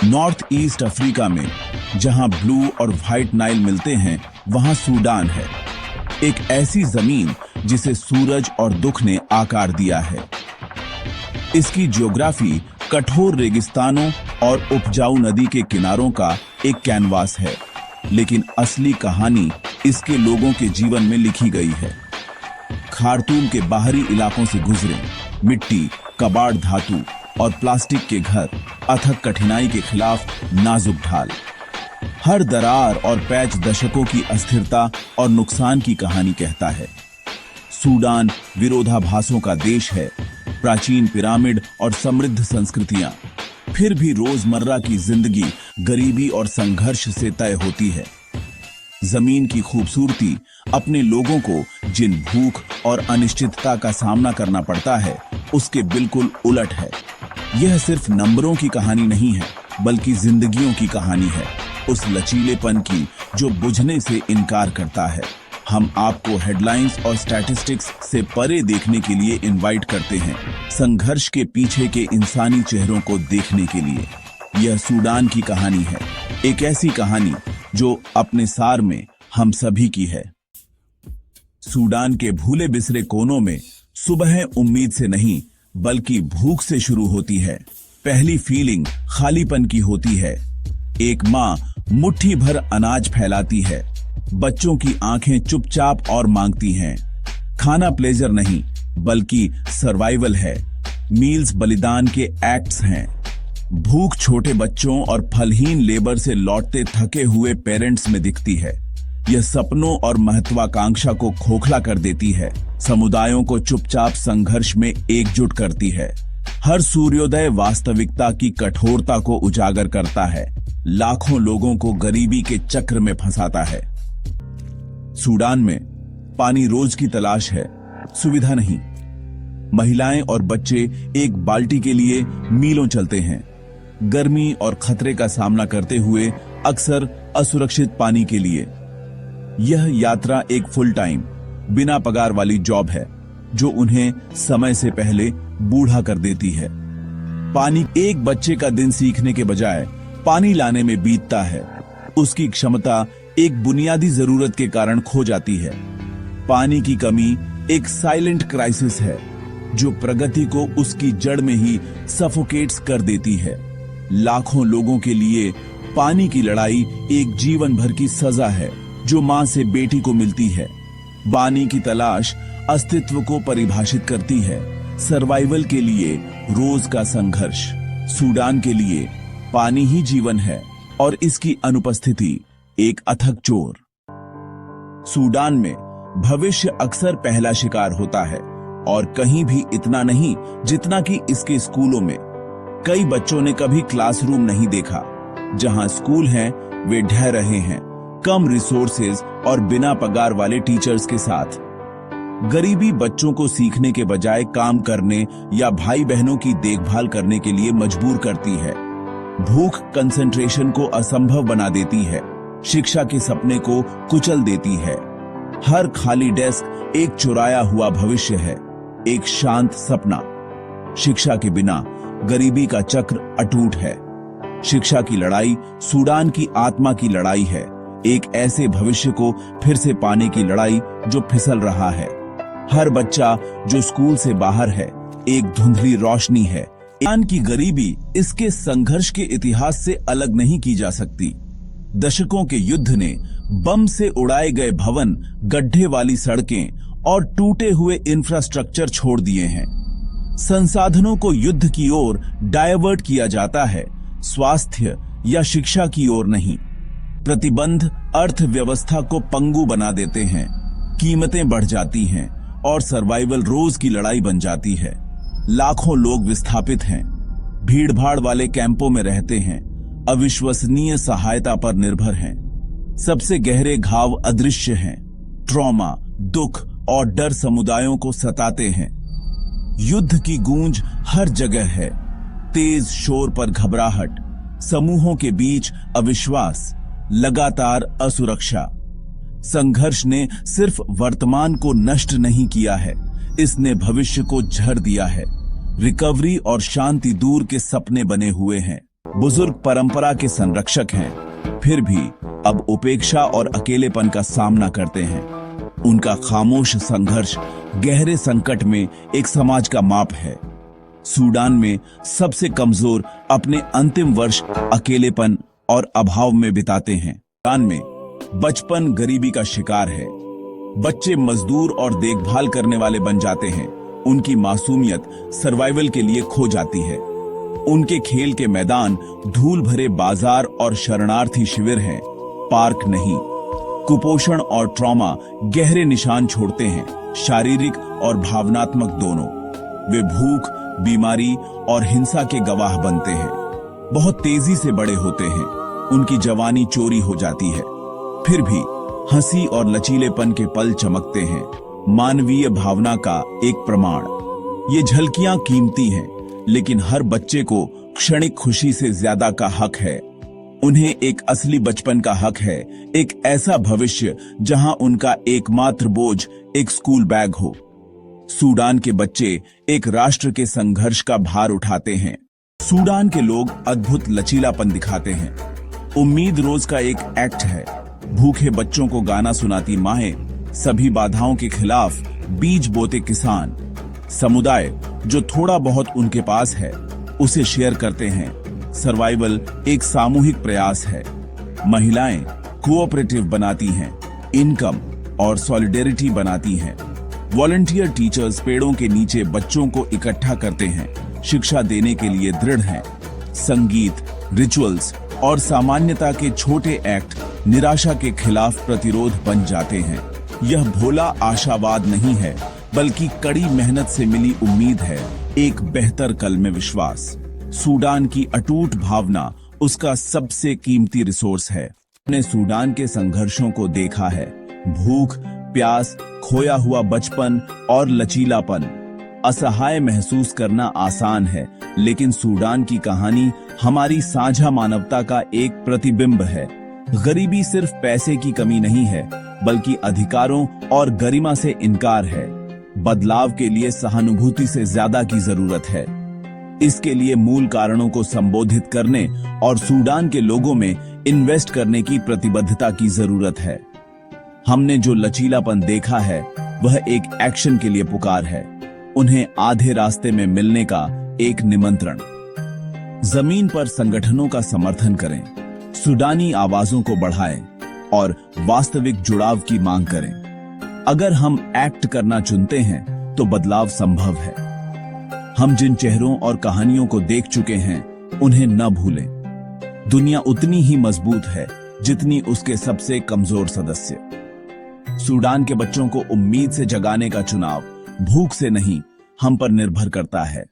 North east Africa में जहां blue और व्हाइट नाइल मिलते हैं, वहां सूडान है, एक ऐसी जमीन जिसे सूरज और दुख ने आकार दिया है। इसकी ज्योग्राफी कठोर रेगिस्तानों और उपजाऊ नदी के किनारों का एक कैनवास है, लेकिन असली कहानी इसके लोगों के जीवन में लिखी गई है। खार्तूम के बाहरी इलाकों से गुजरे मिट्टी, कबाड़ धातु और प्लास्टिक के घर, अथक कठिनाई के खिलाफ नाजुक ढाल। हर दरार और पैच दशकों की अस्थिरता और नुकसान की कहानी कहता है। सूडान विरोधाभासों का देश है, प्राचीन पिरामिड और समृद्ध संस्कृतियां, फिर भी रोजमर्रा की जिंदगी गरीबी और संघर्ष से तय होती है। जमीन की खूबसूरती अपने लोगों को जिन भूख और अनिश्चितता का सामना करना पड़ता है, उसके बिल्कुल उलट है। यह सिर्फ नंबरों की कहानी नहीं है, बल्कि जिंदगियों की कहानी है, उस लचीलेपन की जो बुझने से इनकार करता है। हम आपको हेडलाइंस और स्टैटिस्टिक्स से परे देखने के लिए इनवाइट करते हैं, संघर्ष के पीछे के इंसानी चेहरों को देखने के लिए। यह सूडान की कहानी है, एक ऐसी कहानी जो अपने सार में हम सभी की है। सूडान के भूले बिसरे कोनों में सुबह उम्मीद से नहीं, बल्कि भूख से शुरू होती है। पहली फीलिंग खालीपन की होती है। एक माँ मुट्ठी भर अनाज फैलाती है, बच्चों की आंखें चुपचाप और मांगती हैं। खाना प्लेजर नहीं, बल्कि सर्वाइवल है। मील्स बलिदान के एक्ट्स हैं। भूख छोटे बच्चों और फलहीन लेबर से लौटते थके हुए पेरेंट्स में दिखती है। यह सपनों और महत्वाकांक्षा को खोखला कर देती है, समुदायों को चुपचाप संघर्ष में एकजुट करती है। हर सूर्योदय वास्तविकता की कठोरता को उजागर करता है, लाखों लोगों को गरीबी के चक्र में फंसाता है। सूडान में पानी रोज की तलाश है, सुविधा नहीं। महिलाएं और बच्चे एक बाल्टी के लिए मीलों चलते हैं, गर्मी और खतरे का सामना करते हुए, अक्सर असुरक्षित पानी के लिए। यह यात्रा एक फुल टाइम, बिना पगार वाली जॉब है, जो उन्हें समय से पहले बूढ़ा कर देती है। पानी एक बच्चे का दिन सीखने के बजाय पानी लाने में बीतता है। उसकी क्षमता एक बुनियादी जरूरत के कारण खो जाती है। पानी की कमी एक साइलेंट क्राइसिस है, जो प्रगति को उसकी जड़ में ही सफोकेट्स कर देती है। लाखों लोगों के लिए पानी की लड़ाई एक जीवन भर की सजा है, जो मां से बेटी को मिलती है। पानी की तलाश अस्तित्व को परिभाषित करती है, सर्वाइवल के लिए रोज का संघर्ष। सूडान के लिए पानी ही जीवन है, और इसकी अनुपस्थिति एक अथक चोर। सूडान में भविष्य अक्सर पहला शिकार होता है, और कहीं भी इतना नहीं जितना कि इसके स्कूलों में। कई बच्चों ने कभी क्लासरूम नहीं देखा। जहां स्कूल हैं, वे ढह रहे हैं, कम रिसोर्सेज और बिना पगार वाले टीचर्स के साथ। गरीबी बच्चों को सीखने के बजाय काम करने या भाई बहनों की देखभाल करने के लिए मजबूर करती है। भूख कंसंट्रेशन को असंभव बना देती है, शिक्षा के सपने को कुचल देती है। हर खाली डेस्क एक चुराया हुआ भविष्य है, एक शांत सपना। शिक्षा के बिना गरीबी का चक्र अटूट है। शिक्षा की लड़ाई सूडान की आत्मा की लड़ाई है, एक ऐसे भविष्य को फिर से पाने की लड़ाई जो फिसल रहा है। हर बच्चा जो स्कूल से बाहर है, एक धुंधली रोशनी है। सूडान की गरीबी इसके संघर्ष के इतिहास से अलग नहीं की जा सकती। दशकों के युद्ध ने बम से उड़ाए गए भवन, गड्ढे वाली सड़कें और टूटे हुए इंफ्रास्ट्रक्चर छोड़ दिए हैं। संसाधनों को युद्ध की ओर डायवर्ट किया जाता है, स्वास्थ्य या शिक्षा की ओर नहीं। प्रतिबंध अर्थव्यवस्था को पंगु बना देते हैं, कीमतें बढ़ जाती हैं और सर्वाइवल रोज की लड़ाई बन जाती है। लाखों लोग विस्थापित हैं, भीड़भाड़ वाले कैंपों में रहते हैं, अविश्वसनीय सहायता पर निर्भर हैं। सबसे गहरे घाव अदृश्य हैं। ट्रॉमा, दुख और डर समुदायों को सताते हैं। युद्ध की गूंज हर जगह है, तेज शोर पर घबराहट, समूहों के बीच अविश्वास, लगातार असुरक्षा। संघर्ष ने सिर्फ वर्तमान को नष्ट नहीं किया है, इसने भविष्य को झड़ दिया है। रिकवरी और शांति दूर के सपने बने हुए हैं। बुजुर्ग परंपरा के संरक्षक हैं, फिर भी अब उपेक्षा और अकेलेपन का सामना करते हैं। उनका खामोश संघर्ष गहरे संकट में एक समाज का माप है। सूडान में सबसे कमजोर अपने अंतिम वर्ष अकेलेपन और अभाव में बिताते हैं। सूडान में बचपन गरीबी का शिकार है। बच्चे मजदूर और देखभाल करने वाले बन जाते हैं। उनकी मासूमियत सर्वाइवल के लिए खो जाती है। उनके खेल के मैदान धूल भरे बाजार और शरणार्थी शिविर हैं, पार्क नहीं। कुपोषण और ट्रॉमा गहरे निशान छोड़ते हैं, शारीरिक और भावनात्मक दोनों। वे भूख, बीमारी और हिंसा के गवाह बनते हैं। बहुत तेजी से बड़े होते हैं। उनकी जवानी चोरी हो जाती है, फिर भी हंसी और लचीलेपन के पल चमकते हैं, मानवीय भावना का एक प्रमाण। ये झलकियां कीमती हैं, लेकिन हर बच्चे को क्षणिक खुशी से ज्यादा का हक है। उन्हें एक असली बचपन का हक है, एक ऐसा भविष्य जहां उनका एकमात्र बोझ एक स्कूल बैग हो। सूडान के बच्चे एक राष्ट्र के संघर्ष का भार उठाते हैं। सूडान के लोग अद्भुत लचीलापन दिखाते हैं। उम्मीद रोज का एक एक्ट है। भूखे बच्चों को गाना सुनाती माएं, सभी बाधाओं के खिलाफ बीज बोते किसान। समुदाय जो थोड़ा बहुत उनके पास है उसे शेयर करते हैं। सर्वाइवल एक सामूहिक प्रयास है। महिलाएं कोऑपरेटिव बनाती हैं, इनकम और सॉलिडेरिटी बनाती हैं। वॉलंटियर टीचर्स पेड़ों के नीचे बच्चों को इकट्ठा करते हैं, शिक्षा देने के लिए दृढ़ हैं। संगीत, रिचुअल्स और सामान्यता के छोटे एक्ट निराशा के खिलाफ प्रतिरोध बन जाते हैं। यह भोला आशावाद नहीं है, बल्कि कड़ी मेहनत से मिली उम्मीद है, एक बेहतर कल में विश्वास। सूडान की अटूट भावना उसका सबसे कीमती रिसोर्स है। हमने सूडान के संघर्षों को देखा है। भूख, प्यास, खोया हुआ बचपन और लचीलापन। असहाय महसूस करना आसान है, लेकिन सूडान की कहानी हमारी साझा मानवता का एक प्रतिबिंब है। गरीबी सिर्फ पैसे की कमी नहीं है, बल्कि अधिकारों और गरिमा से इनकार है। बदलाव के लिए सहानुभूति से ज्यादा की जरूरत है। इसके लिए मूल कारणों को संबोधित करने और सूडान के लोगों में इन्वेस्ट करने की प्रतिबद्धता की जरूरत है। हमने जो लचीलापन देखा है वह एक एक्शन के लिए पुकार है, उन्हें आधे रास्ते में मिलने का एक निमंत्रण। जमीन पर संगठनों का समर्थन करें, सूडानी आवाजों को बढ़ाएं और वास्तविक जुड़ाव की मांग करें। अगर हम एक्ट करना चुनते हैं तो बदलाव संभव है। हम जिन चेहरों और कहानियों को देख चुके हैं उन्हें न भूलें। दुनिया उतनी ही मजबूत है जितनी उसके सबसे कमजोर सदस्य। सूडान के बच्चों को उम्मीद से जगाने का चुनाव भूख से नहीं, हम पर निर्भर करता है।